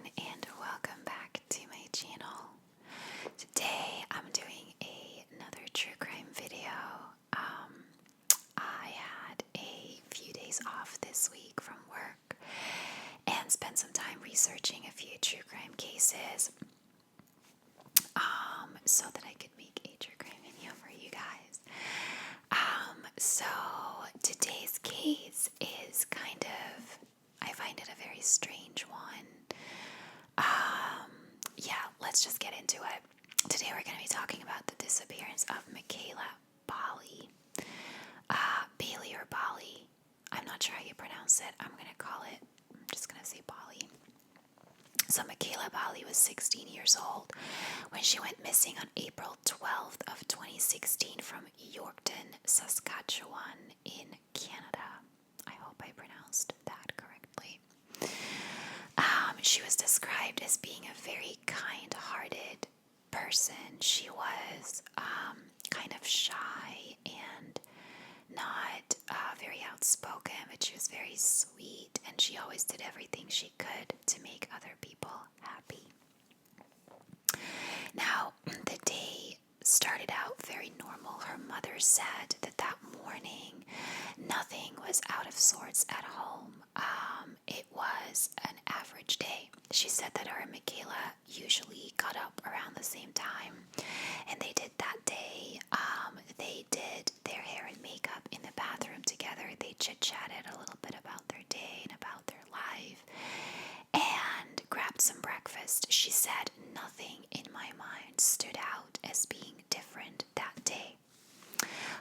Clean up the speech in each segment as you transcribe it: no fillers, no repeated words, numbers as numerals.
and welcome back to my channel. Today I'm doing another true crime video. I had a few days off this week from work and spent some time researching a few true crime cases so that I could make a true crime video for you guys. So today's case is I find it a very strange one. Let's just get into it. Today we're going to be talking about the disappearance of Mekayla Bali. Bailey or Bali. I'm not sure how you pronounce it. I'm just going to say Bali. So Mekayla Bali was 16 years old when she went missing on April 12th of 2016 from Yorkton, Saskatchewan in Canada. I hope I pronounced that correctly. She was described as being a very kind-hearted person. She was kind of shy and not very outspoken, but she was very sweet, and she always did everything she could to make other people happy. Now, the day started out very normal. Her mother said that morning nothing was out of sorts at home. It was an average day. She said that her and Mekayla usually got up around the same time, and they did that day. They did their hair and makeup in the bathroom together. They chit-chatted a little bit about their day and about their life, and grabbed some breakfast. She said nothing in my mind stood out as being different that day.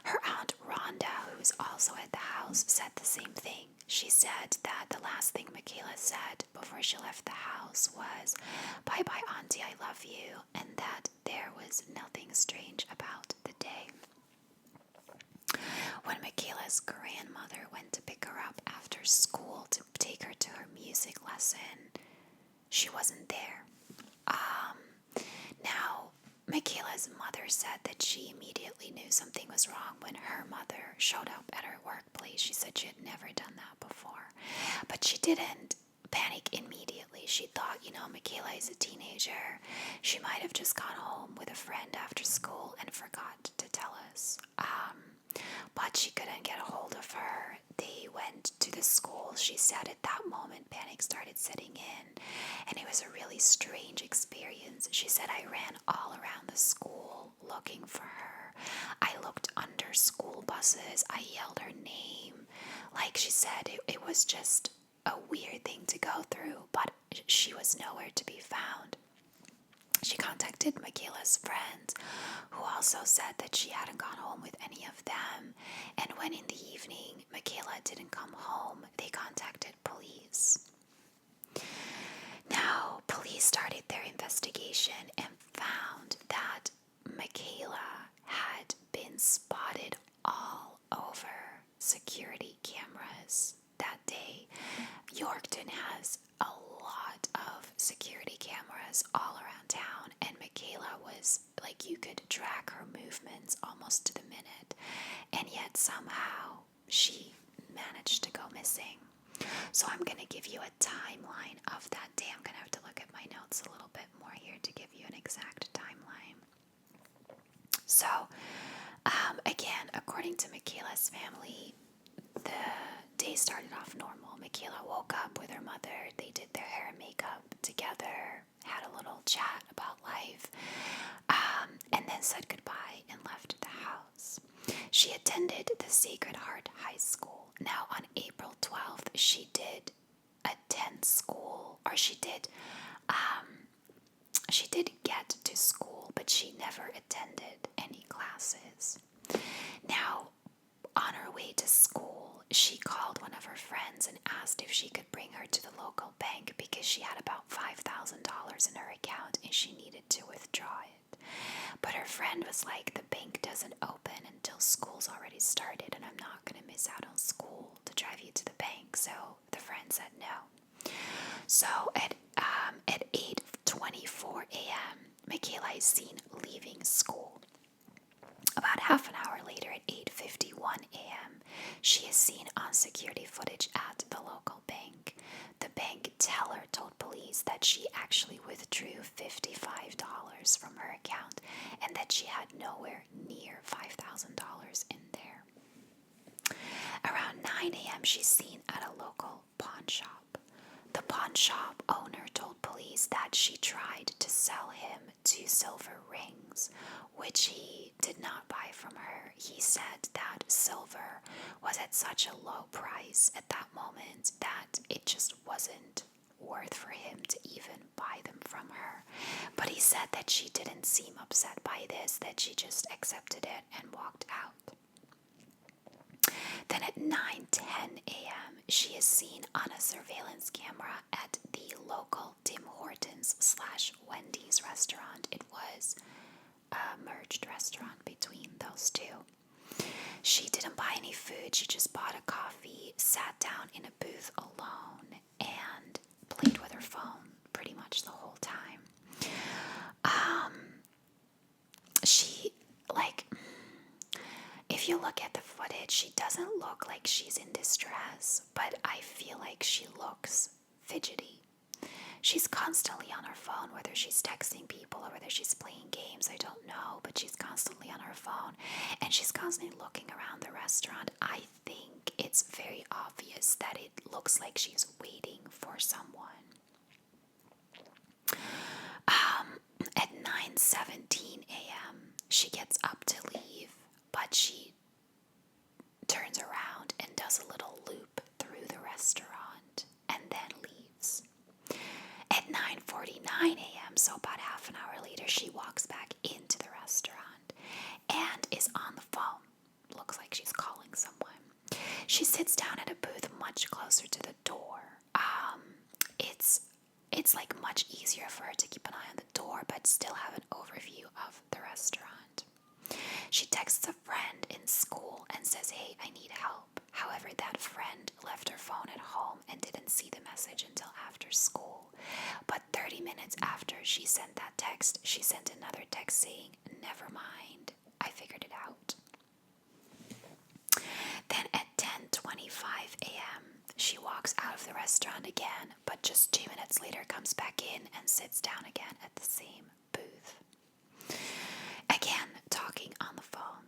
Her aunt Rhonda, who was also at the house, said the same thing. She said that the last thing Mekayla said before she left the house was, "Bye-bye, Auntie, I love you," and that there was nothing strange about the day. When Mekayla's grandmother went to pick her up after school to take her to her music lesson, she wasn't there. Now, Mekayla's mother said that she immediately knew something was wrong when her mother showed up at her workplace. She said she had never done that before, but she didn't panic immediately. She thought, Mekayla is a teenager. She might have just gone home with a friend after school and forgot to tell us. But she couldn't get a hold of her. They went to the school. She said at that moment panic started setting in, and it was a really strange experience. She said, "I ran all around the school looking for her. I looked under school buses. I yelled her name." Like she said, it was just a weird thing to go through, but she was nowhere to be found. She contacted Mekayla's friends, who also said that she hadn't gone home with any of them, and when in the evening Mekayla didn't come home, they contacted police. Now, police started their investigation and found that Mekayla had been spotted all over security cameras that day. Yorkton has a lot of security cameras all around town, and Mekayla was like, you could track her movements almost to the minute, and yet somehow she managed to go missing. So I'm going to give you a timeline of that day. I'm going to have to look at my notes a little bit more here to give you an exact timeline. So, again, according to Mekayla's family, the day started off normal. Mekayla woke up with her mother. They did their hair and makeup together, had a little chat about life, and then said goodbye and left the house. She attended the Sacred Heart High School. Now, on April 12th, she did attend school, or she did get to school, but she never attended any classes. Now, on her way to school, she called one of her friends and asked if she could bring her to the local bank because she had about $5,000 in her account and she needed to withdraw it. But her friend was like, "The bank doesn't open until school's already started, and I'm not going to miss out on school to drive you to the bank." So the friend said no. So at 8:24 a.m., Mekayla is seen leaving school. About half an hour later, at 8:51 a.m., she is seen on security footage at the local bank. The bank bank teller told police that she actually withdrew $55 from her account and that she had nowhere near $5,000 in there. Around 9 a.m., she's seen at a local pawn shop. The pawn shop owner told police that she tried to sell him 2 silver rings, which he did not buy from her. He said that silver was at such a low price at that moment that it just wasn't worth for him to even buy them from her. But he said that she didn't seem upset by this, that she just accepted it and walked out. Then at 9:10 a.m., she is seen on a surveillance camera at the local Tim Hortons / Wendy's restaurant. It was a merged restaurant between those two. She didn't buy any food. She just bought a coffee, sat down in a booth alone, and played with her phone pretty much the whole time. If you look at the footage, she doesn't look like she's in distress, but I feel like she looks fidgety. She's constantly on her phone, whether she's texting people or whether she's playing games, I don't know, but she's constantly on her phone, and she's constantly looking around the restaurant. I think it's very obvious that it looks like she's waiting for someone. At 9:17 a.m., she gets up to leave, but she turns around and does a little loop through the restaurant and then leaves. At 9:49 a.m., so about half an hour later, she walks back into the restaurant and is on the phone. Looks like she's calling someone. She sits down at a booth much closer to the door. It's like much easier for her to keep an eye on the door, but still have an overview of the restaurant. She texts a friend in school and says, "Hey, I need help." However, that friend left her phone at home and didn't see the message until after school. But 30 minutes after she sent that text, she sent another text saying, "Never mind, I figured it out." Then at 10:25 a.m., she walks out of the restaurant again, but just 2 minutes later comes back in and sits down again at the same booth. Again, talking on the phone.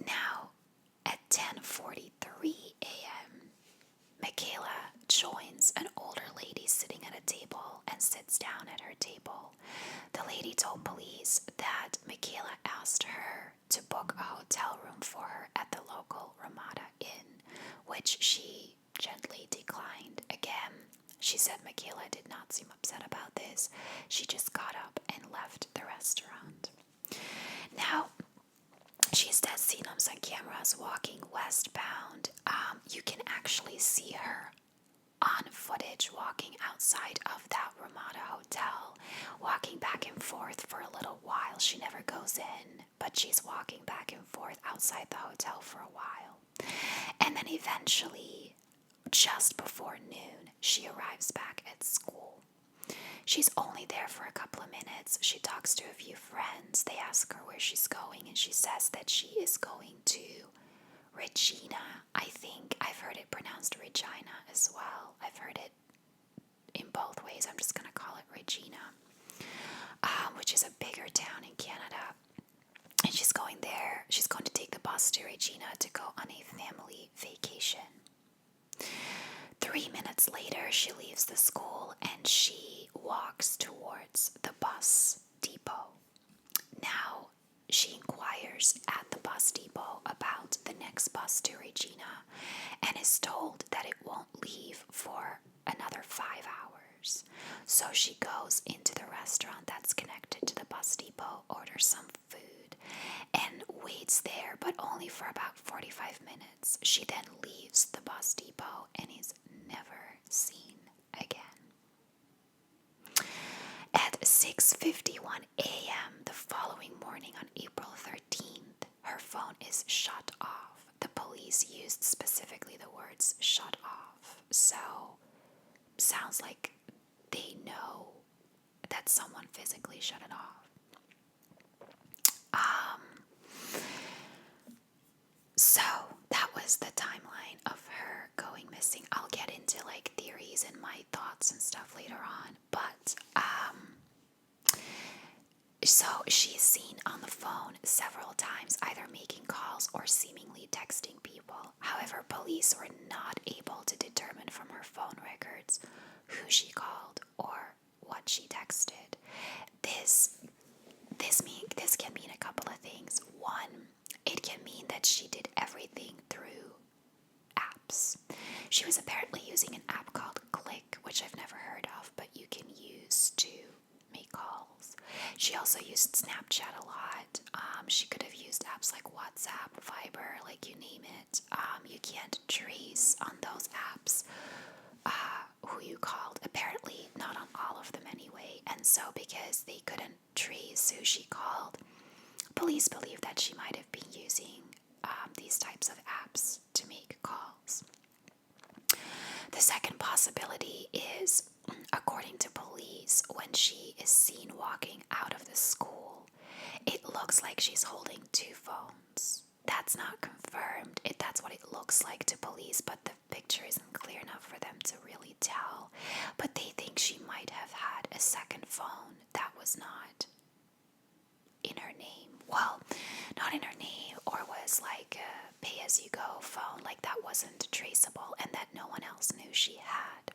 Now, at 10:43 a.m., Mekayla joins an older lady sitting at a table and sits down at her table. The lady told police that Mekayla asked her to book a hotel room for her at the local Ramada Inn, which she gently declined. Again, she said Mekayla did not seem upset about this. She just got up and left the restaurant. Now, she's dead seen on some cameras walking westbound. You can actually see her on footage walking outside of that Ramada hotel, walking back and forth for a little while. She never goes in, but she's walking back and forth outside the hotel for a while. And then eventually, just before noon, she arrives back at school. She's only there for a couple of minutes. She talks to a few friends. They ask her where she's going, and she says that she is going to Regina. I think I've heard it pronounced Regina as well. I've heard it in both ways. I'm just going to call it Regina, which is a bigger town in Canada. And she's going there. She's going to take the bus to Regina to go on a family vacation. 3 minutes later, she leaves the school and she walks towards the bus depot. Now, she inquires at the bus depot about the next bus to Regina and is told that it won't leave for another 5 hours. So she goes into the restaurant that's connected to the bus depot, orders some food, and waits there, but only for about 45 minutes. She then leaves the bus depot and is never seen again. At 6:51 a.m. the following morning on April 13th, her phone is shut off. The police used specifically the words "shut off," so sounds like they know that someone physically shut it off. So that was the timeline of her going missing. I'll get into like theories possibilities in my thoughts and stuff later on. But so she's seen on the phone several times, either making calls or seemingly texting people. However, police were not able to determine from her phone records who she called or what she texted. This can mean a couple of things. One, it can mean that she did everything through apps. She was apparently using an app called Click, which I've never heard of, but you can use to make calls. She also used Snapchat a lot. She could have used apps like WhatsApp, Viber, like you name it. You can't trace on those apps who you called. Apparently not on all of them anyway. And so because they couldn't trace who she called, police believe that she might have been using these types of apps to make calls. The second possibility is, according to police, when she is seen walking out of the school, it looks like she's holding 2 phones. That's not confirmed. That's what it looks like to police, but the picture isn't clear enough for them to really tell. But they think she might have had a second phone that was not in her name. Well, not in her name, or was like a pay-as-you-go phone, like that wasn't traceable and that no one else knew she had.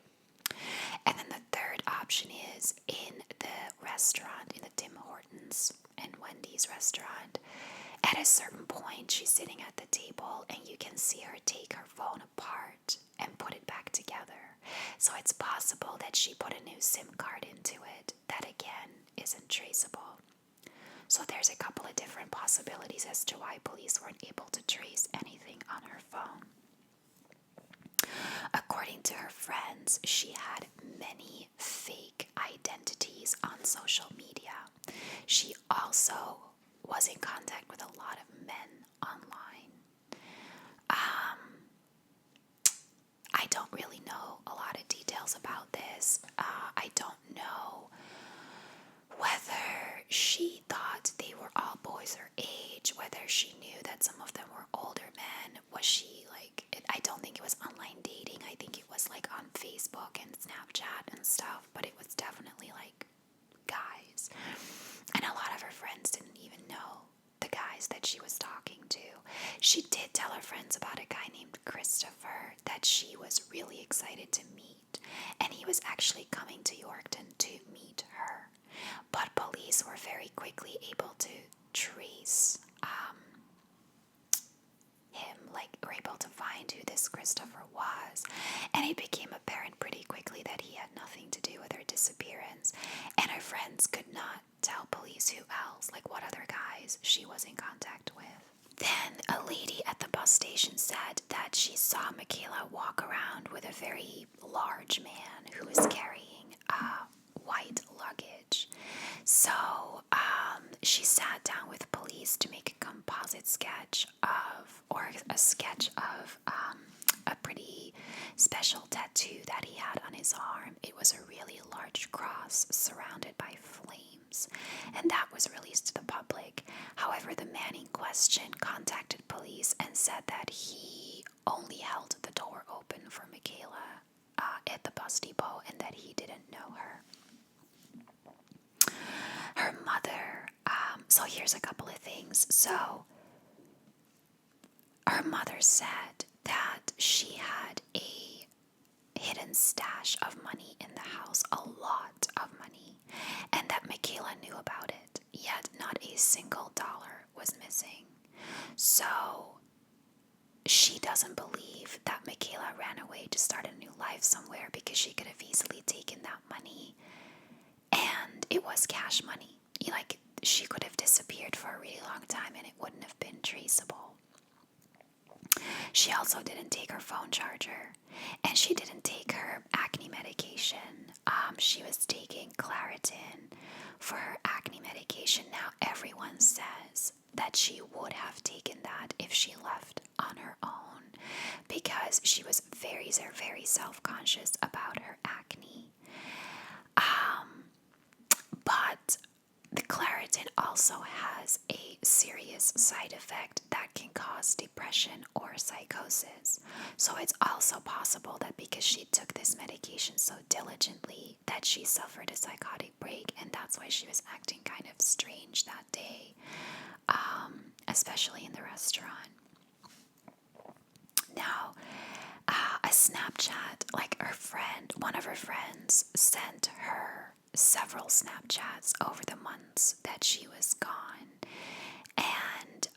And then the third option is in the restaurant, in the Tim Hortons and Wendy's restaurant. At a certain point, she's sitting at the table and you can see her take her phone apart and put it back together. So it's possible that she put a new SIM card into it that again isn't traceable. So there's a couple of different possibilities as to why police weren't able to trace anything on her phone. According to her friends, she had many fake identities on social media. She also was in contact with a lot of men online. I don't really know a lot of details about this. I don't know whether she thought they were all boys her age, whether she knew that some of them were older men. Was she like, I don't think it was online dating. I think it was like on Facebook and Snapchat and stuff, but it was definitely like guys. And a lot of her friends didn't even know the guys that she was talking to. She did tell her friends about a guy named Christopher that she was really excited to meet, and he was actually coming to Yorkton to meet her. But police were very quickly able to trace him, like were able to find who this Christopher was, and it became apparent pretty quickly that he had nothing to do with her disappearance, and her friends could not tell police who else, like what other guys she was in contact with. Then a lady at the bus station said that she saw Mekayla walk around with a very large man who was carrying white luggage. So she sat down with police to make a composite sketch of, or a sketch of a pretty special tattoo that he had on his arm. It was a really large cross surrounded by flames, and that was released to the public. However, the man in question contacted police and said that he only held the door open for Mekayla at the bus depot and that he didn't know her. Her mother, so here's a couple of things. So her mother said that she had a hidden stash of money in the house, a lot of money, and that Mekayla knew about it, yet not a single dollar was missing. So she doesn't believe that Mekayla ran away to start a new life somewhere, because she could have easily taken that money, and it was cash money. Like, she could have disappeared for a really long time and it wouldn't have been traceable. She also didn't take her phone charger, and she didn't take her acne medication. She was taking Claritin for her acne medication. Now, everyone says that she would have taken that if she left on her own, because she was very, very self-conscious about her acne. But the Claritin also has a serious side effect that can cause depression or psychosis. So it's also possible that because she took this medication so diligently that she suffered a psychotic break, and that's why she was acting kind of strange that day, especially in the restaurant. Now, a Snapchat, like one of her friends sent her several Snapchats over the months that she was gone. And,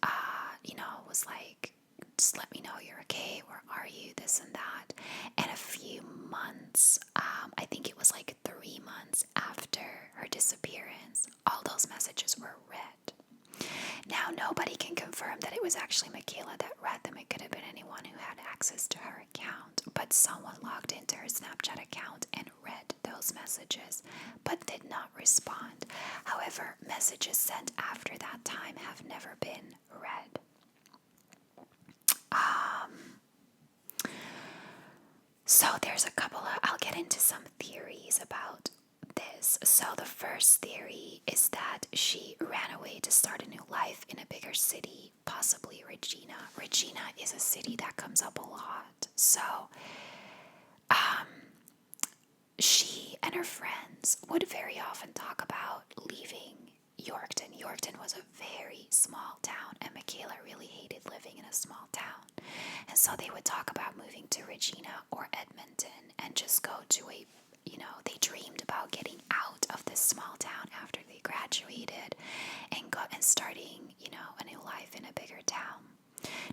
was like, just let me know you're okay, where are you, this and that. And a few months, I think it was like 3 months after her disappearance, all those messages were read. Now, nobody can confirm that it was actually Mekayla that read them. It could have been anyone who had access to her account, but someone logged into her Snapchat account and read those messages, but did not respond. However, messages sent after that time have never been read. So there's I'll get into some theories about this. So the first theory is that she ran away to start a new life in a bigger city, possibly Regina. Regina is a city that comes up a lot. So, she and her friends would very often talk about leaving Yorkton. Yorkton was a very small town, and Mekayla really hated living in a small town. And so they would talk about moving to Regina or Edmonton and just go to they dreamed about getting out of this small town after they graduated and starting, a new life in a bigger town.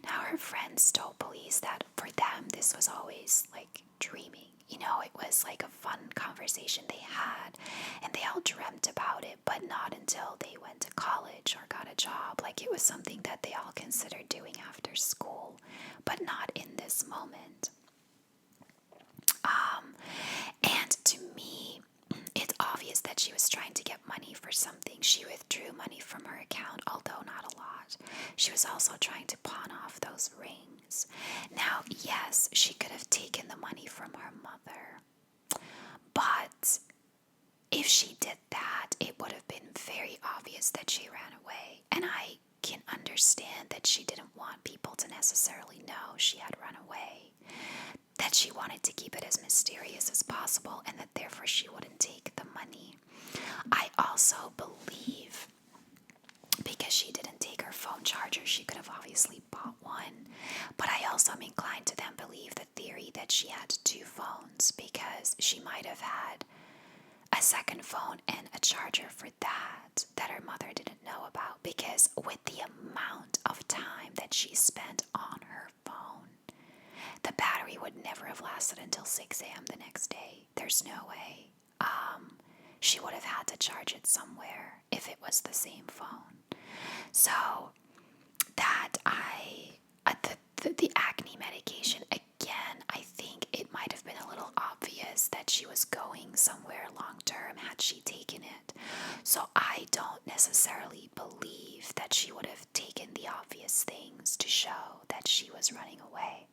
Now, her friends told police that for them, this was always like dreaming. It was like a fun conversation they had, and they all dreamt about it, but not until they went to college or got a job. Like, it was something that they all considered doing after school, but not in this moment. And to me, it's obvious that she was trying to get money for something. She withdrew money from her account, although not a lot. She was also trying to pawn off those rings. Now, yes, she could have taken the money from her mother, but if she did that, it would have been very obvious that she ran away. And I can understand that she didn't want people to necessarily know she had run away, that she wanted to keep it as mysterious as possible, and that therefore she wouldn't take the money. I also believe because she didn't take her phone charger, she could have obviously bought one. But I also am inclined to then believe the theory that she had 2 phones, because she might have had a second phone and a charger for that her mother didn't know about, because with the amount of time that she spent on her phone, the battery would never have lasted until 6 a.m. the next day. There's no way. She would have had to charge it somewhere if it was the same phone. So that the acne medication, again, I think it might have been a little obvious that she was going somewhere long term had she taken it. So I don't necessarily believe that she would have taken the obvious things to show that she was running away.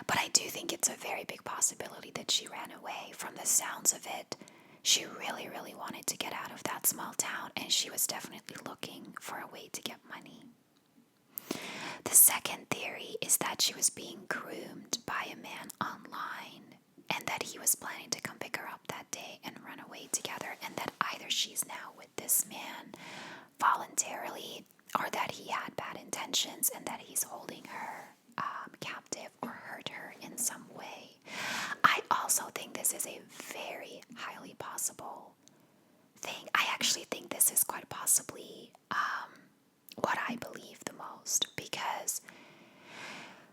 But I do think it's a very big possibility that she ran away. From the sounds of it, she really, really wanted to get out of that small town, and she was definitely looking for a way to get money. The second theory is that she was being groomed by a man online, and that he was planning to come pick her up that day and run away together, and that either she's now with this man voluntarily, or that he had bad intentions and that he's holding her captive or hurt her in some way. I also think this is a very highly possible thing. I actually think this is quite possibly what I believe the most, because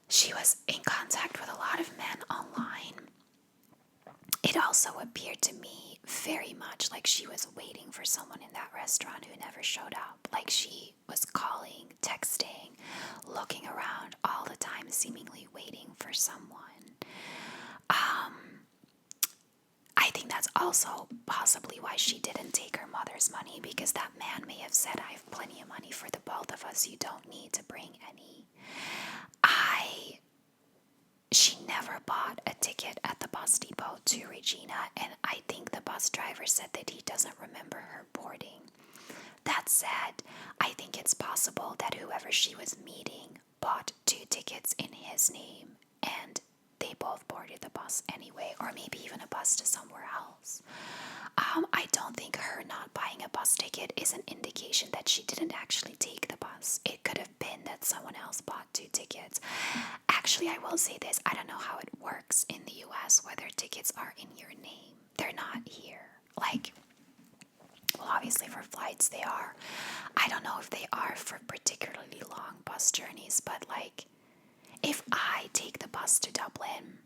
she was in contact with a lot of men online. It also appeared to me very much like she was waiting for someone in that restaurant who never showed up. Like, she was calling, texting, looking around all the time, seemingly waiting for someone. I think that's also possibly why she didn't take her mother's money, because that man may have said, I have plenty of money for the both of us, you don't need to bring any. She never bought a ticket at the bus depot to Regina, and I think the bus driver said that he doesn't remember her boarding. That said, I think it's possible that whoever she was meeting bought 2 tickets in his name and they both boarded the bus anyway, or maybe even a bus to somewhere else. I don't think her not buying a bus ticket is an indication that she didn't actually take the bus. It could have been that someone else bought 2 tickets. Actually, I will say this, I don't know how it works in the US, whether tickets are in your name. They're not here. Like, well, obviously for flights they are. I don't know if they are for particularly long bus journeys, but like, if I take the bus to Dublin,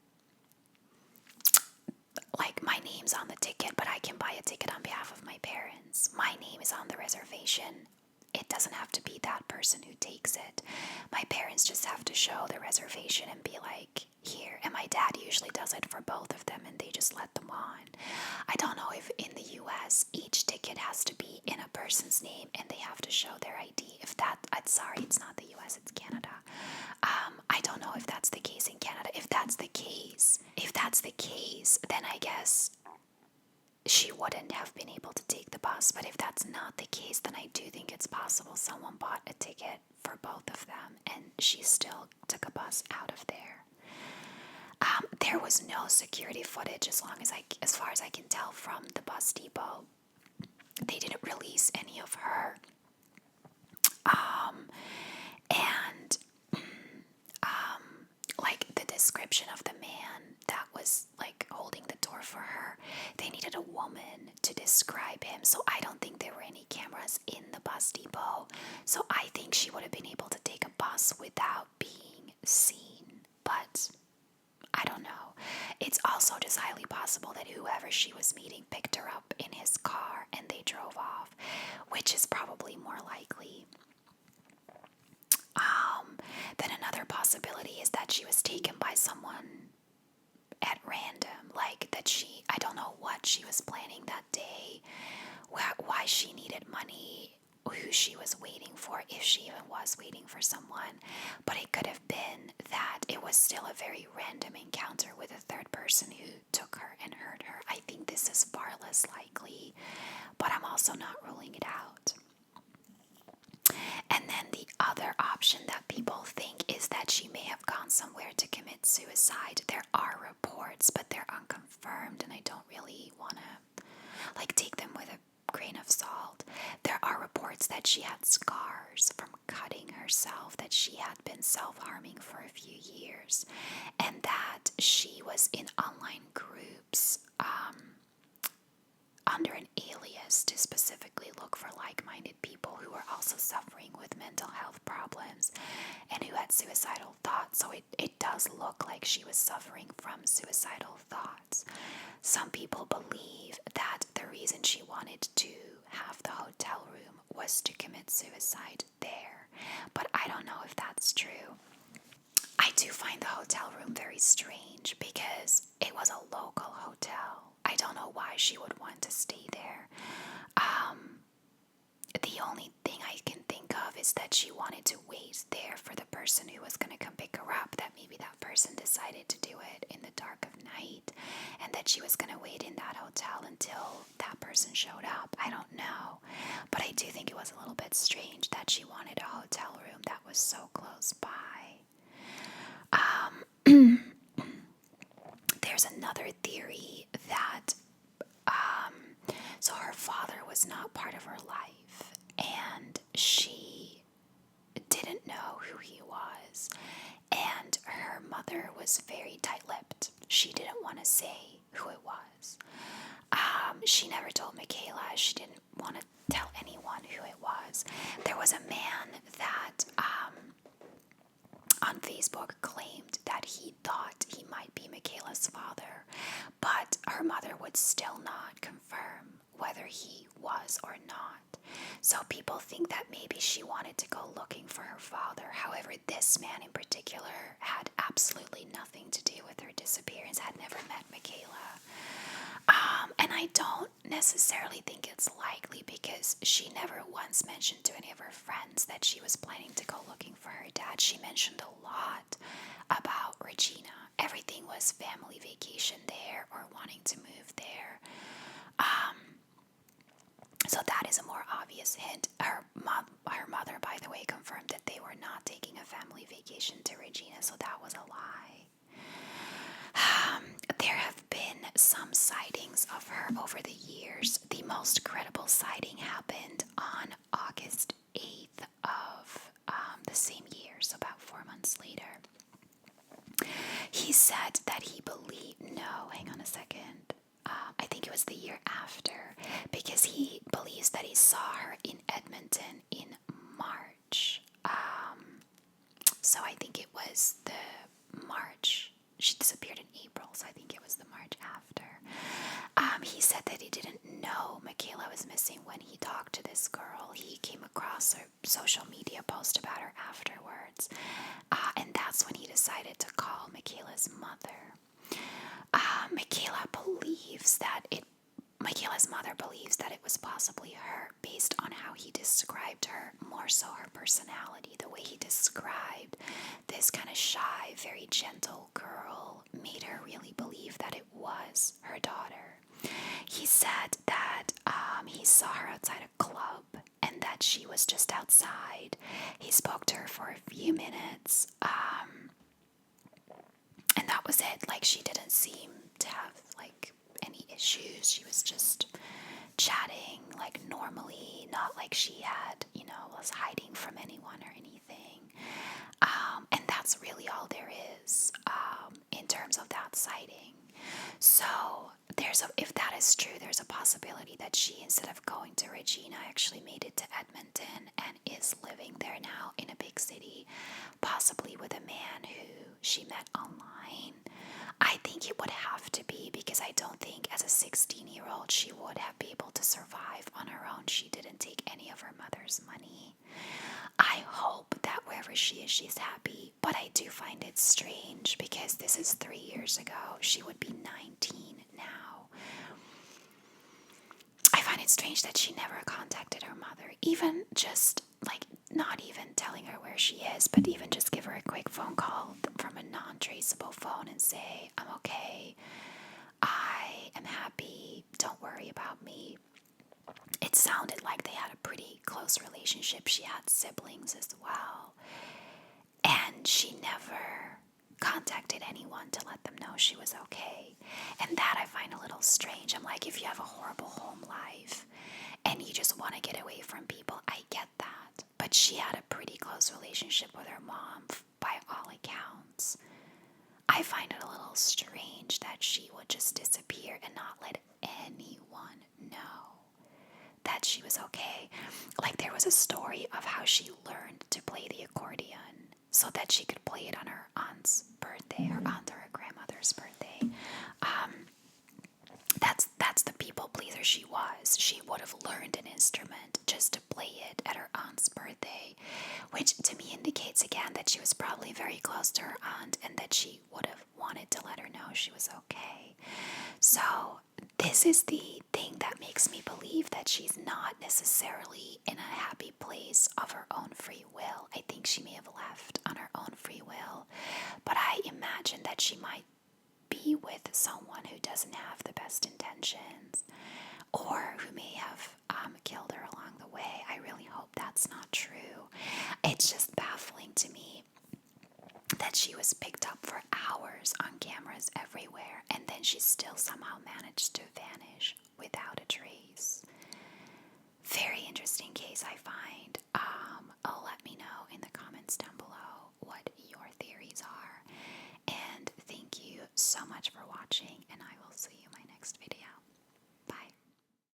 like, my name's on the ticket, but I can buy a ticket on behalf of my parents. My name is on the reservation. It doesn't have to be that person who takes it. My parents just have to show the reservation and be like, here. And my dad usually does it for both of them and they just let them on. I don't know if in the US each ticket has to be in a person's name and they have to show their ID. If that, I'm sorry, it's not the US, it's Canada. I don't know if that's the case in Canada. If that's the case, then I guess she wouldn't have been able to take the bus. But if that's not the case, then I do think it's possible someone bought a ticket for both of them and she still took a bus out of there. There was no security footage as far as I can tell from the bus depot. They didn't release any of her. And like the description of the man that was like holding the door for her, they needed a woman to describe him. So I don't think there were any cameras in the bus depot. So I think she would have been able to take a bus without being seen. But I don't know. It's also just highly possible that whoever she was meeting picked her up in his car and they drove off, which is probably more likely. Then another possibility is that she was taken by someone at random, like that I don't know what she was planning that day, why she needed money, who she was waiting for, if she even was waiting for someone. But it could have been that it was still a very random encounter with a third person who took her and hurt her. I think this is far less likely, but I'm also not ruling it out. And then the other option that people think is that she may have gone somewhere to commit suicide. There are reports, but they're unconfirmed, and I don't really want to take them with a grain of salt. There are reports that she had scars from cutting herself, that she had been self-harming for a few years, and that she was in online groups under an alias to specifically look for like-minded people who were also suffering with mental health problems and who had suicidal thoughts. So it does look like she was suffering from suicidal thoughts. Some people believe that the reason she wanted to have the hotel room was to commit suicide there, but I don't know if that's true. I do find the hotel room very strange because it was a local hotel. I don't know why she would want to stay there. The only thing I can think of is that she wanted to wait there for the person who was going to come pick her up, that maybe that person decided to do it in the dark of night, and that she was going to wait in that hotel until that person showed up. I don't know. But I do think it was a little bit strange that she wanted a hotel room that was so close by. There's another theory that so her father was not part of her life and she didn't know who he was, and her mother was very tight-lipped. She didn't want to say who it was. She never told Mekayla. She didn't want to tell anyone who it was. There was a man that on Facebook claimed that he thought he might be Mekayla's father, but her mother would still not confirm whether he was or not. So people think that maybe she wanted to go looking for her father. However, this man in particular had absolutely nothing to do with her disappearance, had never met Mekayla. And I don't necessarily think it's likely because she never once mentioned to any of her friends that she was planning to go looking for her dad. She mentioned a lot about Regina. Everything was family vacation there or wanting to move there. So that is a more obvious hint. Her mother, by the way, confirmed that they were not taking a family vacation to Regina, so that was a lie. There have been some sightings of her over the years. The most credible sighting happened on August 8th of the same year, so about 4 months later. He said that he believed, no, hang on a second. I think it was the year after, because he believes that he saw her in Edmonton in March. So I think it was the March. She disappeared in April, so I think it was the March after. He said that he didn't know Mekayla was missing when he talked to this girl. He came across a social media post about her afterwards, and that's when he decided to call Mekayla's mother. Mekayla's mother believes that it was possibly her based on how he described her, more so her personality. The way he described this kind of shy, very gentle girl made her really believe that it was her daughter. He said that he saw her outside a club and that she was just outside. He spoke to her for a few minutes, and that was it. Like, she didn't seem to have like any issues. She was just chatting like normally, not like she had, was hiding from anyone or anything. And that's really all there is in terms of that sighting. So if that is true, there's a possibility that she, instead of going to Regina, actually made it to Edmonton and is living there now in a big city, possibly with a man who she met online. I think it would have to be, because I don't think as a 16-year-old she would have been able to survive on her own. She didn't take any of her mother's money. I hope that wherever she is, she's happy, but I do find it strange because this is 3 years ago. She would be 19 now. I find it strange that she never contacted her mother, even just like not even telling her where she is, but even just give her a quick phone call from a non-traceable phone and say, I'm okay, I am happy, don't worry about me. It sounded like they had a pretty close relationship. She had siblings as well. And she never contacted anyone to let them know she was okay. And that I find a little strange. I'm like, if you have a horrible home life and you just want to get away from people, I get that. But she had a pretty close relationship with her mom, by all accounts. I find it a little strange that she would just disappear and not let anyone know that she was okay. Like, there was a story of how she learned to play the accordion so that she could play it on her aunt's birthday, her aunt or her grandmother's birthday. That's the people pleaser she was. She would have learned an instrument just to play it at her aunt's birthday, which to me indicates again that she was probably very close to her aunt and that she would have wanted to let her know she was okay. So this is the thing that makes me believe that she's not necessarily in a happy place of her own free will. I think she may have left on her own free will, but I imagine that she might be with someone who doesn't have the best intentions, or who may have killed her along the way. I really hope that's not true. It's just baffling to me that she was picked up for hours on cameras everywhere, and then she still somehow managed to vanish without a trace. Very interesting case, I find. Let me know in the comments down below what your theories are. And thank you so much for watching, and I will see